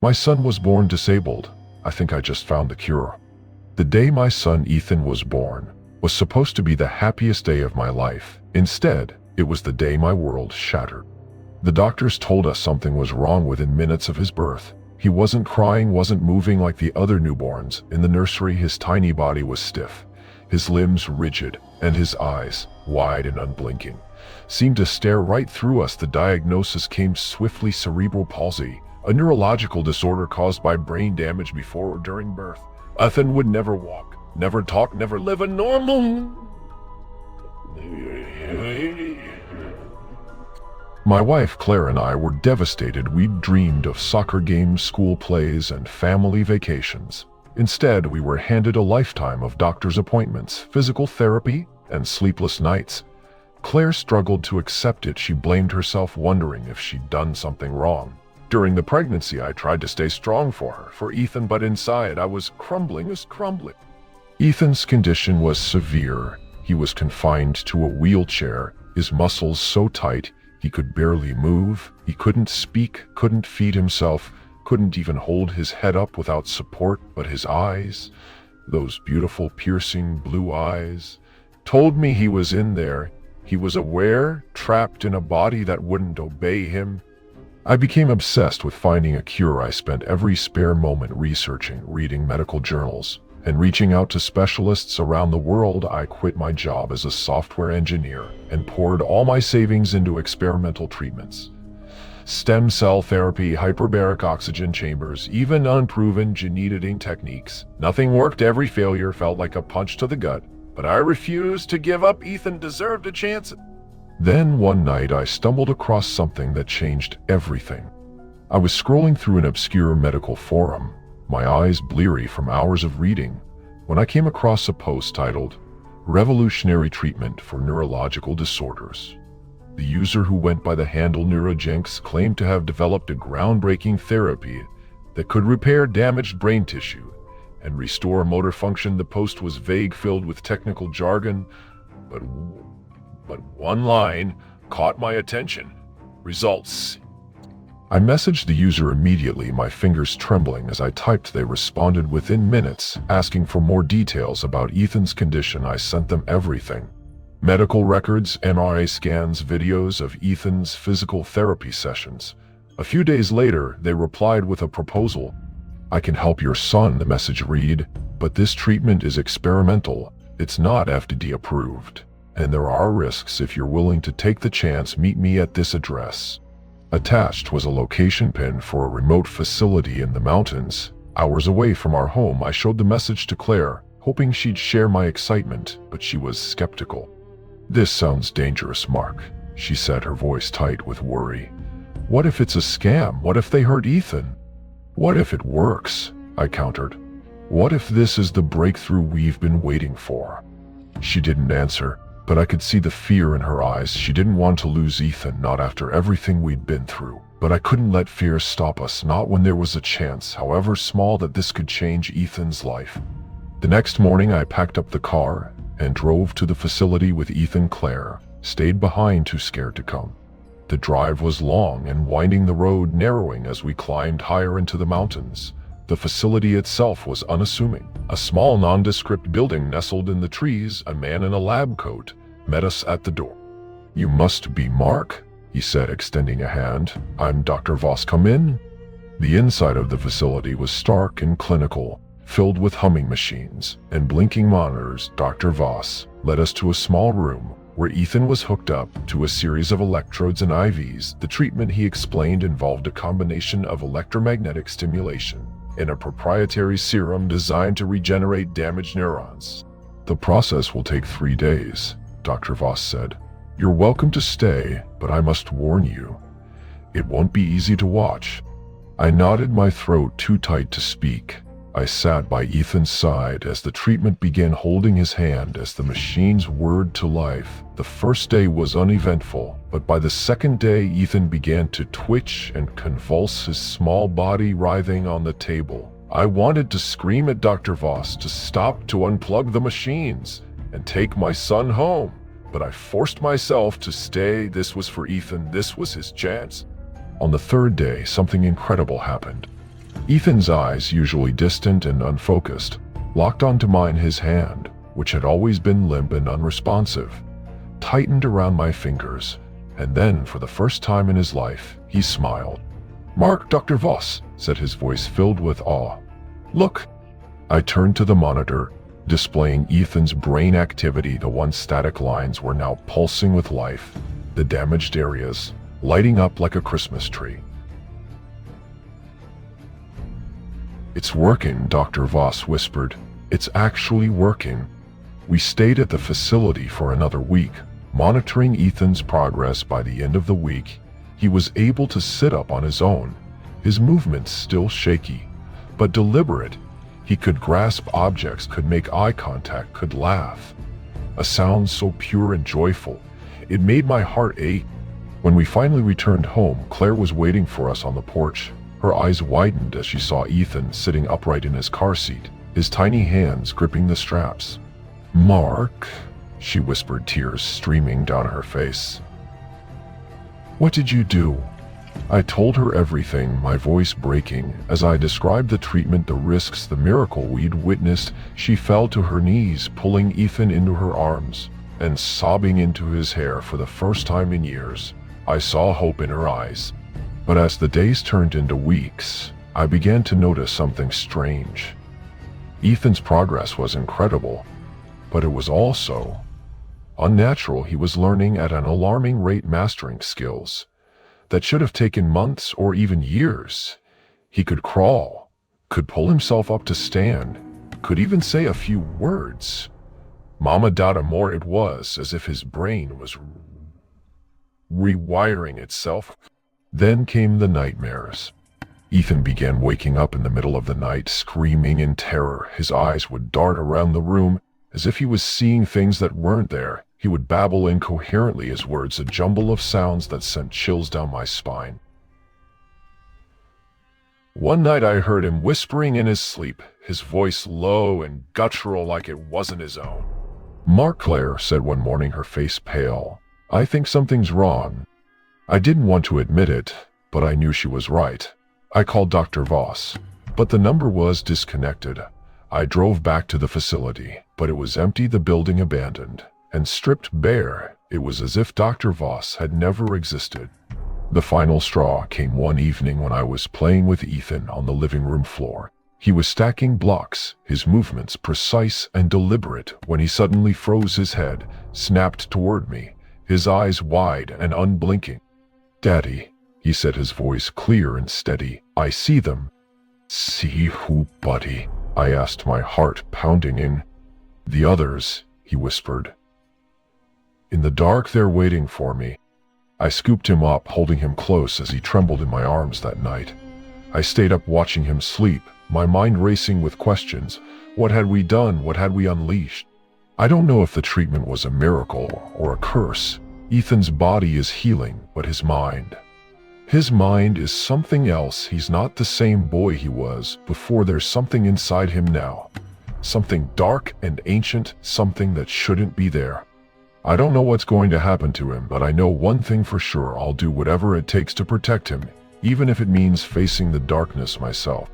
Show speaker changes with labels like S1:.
S1: My son was born disabled. I think I just found the cure. The day my son Ethan was born was supposed to be the happiest day of my life. Instead, it was the day my world shattered. The doctors told us something was wrong within minutes of his birth. He wasn't crying, wasn't moving like the other newborns. In the nursery, his tiny body was stiff, his limbs rigid, and his eyes, wide and unblinking, seemed to stare right through us. The diagnosis came swiftly: cerebral palsy, a neurological disorder caused by brain damage before or during birth. Ethan would never walk, never talk, never live a normal... My wife Claire and I were devastated. We'd dreamed of soccer games, school plays, and family vacations. Instead, we were handed a lifetime of doctor's appointments, physical therapy, and sleepless nights. Claire struggled to accept it. She blamed herself, wondering if she'd done something wrong. During the pregnancy, I tried to stay strong for her, for Ethan, but inside I was crumbling. Ethan's condition was severe. He was confined to a wheelchair, his muscles so tight he could barely move. He couldn't speak, couldn't feed himself, couldn't even hold his head up without support. But his eyes, those beautiful piercing blue eyes, told me he was in there. He was aware, trapped in a body that wouldn't obey him. I became obsessed with finding a cure. I spent every spare moment researching, reading medical journals, and reaching out to specialists around the world. I quit my job as a software engineer and poured all my savings into experimental treatments. Stem cell therapy, hyperbaric oxygen chambers, even unproven gene editing techniques. Nothing worked. Every failure felt like a punch to the gut, but I refused to give up. Ethan deserved a chance. Then one night I stumbled across something that changed everything. I was scrolling through an obscure medical forum, my eyes bleary from hours of reading, when I came across a post titled, "Revolutionary Treatment for Neurological Disorders." The user, who went by the handle Neurojenks, claimed to have developed a groundbreaking therapy that could repair damaged brain tissue and restore motor function. The post was vague, filled with technical jargon, but one line caught my attention. Results. I messaged the user immediately, my fingers trembling as I typed. They responded within minutes, asking for more details about Ethan's condition. I sent them everything: medical records, MRI scans, videos of Ethan's physical therapy sessions. A few days later, they replied with a proposal. "I can help your son," the message read, "but this treatment is experimental. It's not FDA approved, and there are risks. If you're willing to take the chance, meet me at this address." Attached was a location pin for a remote facility in the mountains, hours away from our home. I showed the message to Claire, hoping she'd share my excitement, but she was skeptical. "This sounds dangerous, Mark," she said, her voice tight with worry. "What if it's a scam? What if they hurt Ethan?" "What if it works?" I countered. "What if this is the breakthrough we've been waiting for?" She didn't answer, but I could see the fear in her eyes. She didn't want to lose Ethan, not after everything we'd been through. But I couldn't let fear stop us, not when there was a chance, however small, that this could change Ethan's life. The next morning I packed up the car and drove to the facility with Ethan. Claire stayed behind, too scared to come. The drive was long and winding, the road narrowing as we climbed higher into the mountains. The facility itself was unassuming. A small nondescript building nestled in the trees. A man in a lab coat met us at the door. "You must be Mark," he said, extending a hand. "I'm Dr. Voss. Come in." The inside of the facility was stark and clinical, filled with humming machines and blinking monitors. Dr. Voss led us to a small room where Ethan was hooked up to a series of electrodes and IVs. The treatment, he explained, involved a combination of electromagnetic stimulation and a proprietary serum designed to regenerate damaged neurons. "The process will take 3 days," Dr. Voss said. "You're welcome to stay, but I must warn you, it won't be easy to watch." I nodded, my throat too tight to speak. I sat by Ethan's side as the treatment began, holding his hand as the machines whirred to life. The first day was uneventful, but by the second day Ethan began to twitch and convulse, his small body writhing on the table. I wanted to scream at Dr. Voss to stop, to unplug the machines, and take my son home, but I forced myself to stay. This was for Ethan. This was his chance. On the third day, something incredible happened. Ethan's eyes, usually distant and unfocused, locked onto mine. His hand, which had always been limp and unresponsive, tightened around my fingers, and then, for the first time in his life, he smiled. "Mark, Dr. Voss," said his voice filled with awe. "Look." I turned to the monitor, displaying Ethan's brain activity. The once static lines were now pulsing with life, the damaged areas lighting up like a Christmas tree. "It's working," Dr. Voss whispered. "It's actually working." We stayed at the facility for another week, monitoring Ethan's progress. By the end of the week, he was able to sit up on his own, his movements still shaky, but deliberate. He could grasp objects, could make eye contact, could laugh. A sound so pure and joyful, it made my heart ache. When we finally returned home, Claire was waiting for us on the porch. Her eyes widened as she saw Ethan sitting upright in his car seat, his tiny hands gripping the straps. "Mark," she whispered, tears streaming down her face. "What did you do?" I told her everything, my voice breaking, as I described the treatment, the risks, the miracle we'd witnessed. She fell to her knees, pulling Ethan into her arms and sobbing into his hair. For the first time in years, I saw hope in her eyes. But as the days turned into weeks, I began to notice something strange. Ethan's progress was incredible, but it was also unnatural. He was learning at an alarming rate, mastering skills that should have taken months or even years. He could crawl, could pull himself up to stand, could even say a few words. Mama Dada more. It was as if his brain was rewiring itself. Then came the nightmares. Ethan began waking up in the middle of the night, screaming in terror. His eyes would dart around the room as if he was seeing things that weren't there. He would babble incoherently, his words a jumble of sounds that sent chills down my spine. One night I heard him whispering in his sleep, his voice low and guttural like it wasn't his own. "Mark," Claire said one morning, her face pale. "I think something's wrong." I didn't want to admit it, but I knew she was right. I called Dr. Voss, but the number was disconnected. I drove back to the facility, but it was empty, the building abandoned and stripped bare. It was as if Dr. Voss had never existed. The final straw came one evening when I was playing with Ethan on the living room floor. He was stacking blocks, his movements precise and deliberate, when he suddenly froze. His head snapped toward me, his eyes wide and unblinking. "Daddy," he said, his voice clear and steady. "I see them." "See who, buddy?" I asked, my heart pounding in. "The others," he whispered. "In the dark, they're waiting for me." I scooped him up, holding him close as he trembled in my arms that night. I stayed up watching him sleep, my mind racing with questions. What had we done? What had we unleashed? I don't know if the treatment was a miracle or a curse. Ethan's body is healing, but his mind is something else. He's not the same boy he was before. There's something inside him now. Something dark and ancient, something that shouldn't be there. I don't know what's going to happen to him, but I know one thing for sure. I'll do whatever it takes to protect him, even if it means facing the darkness myself.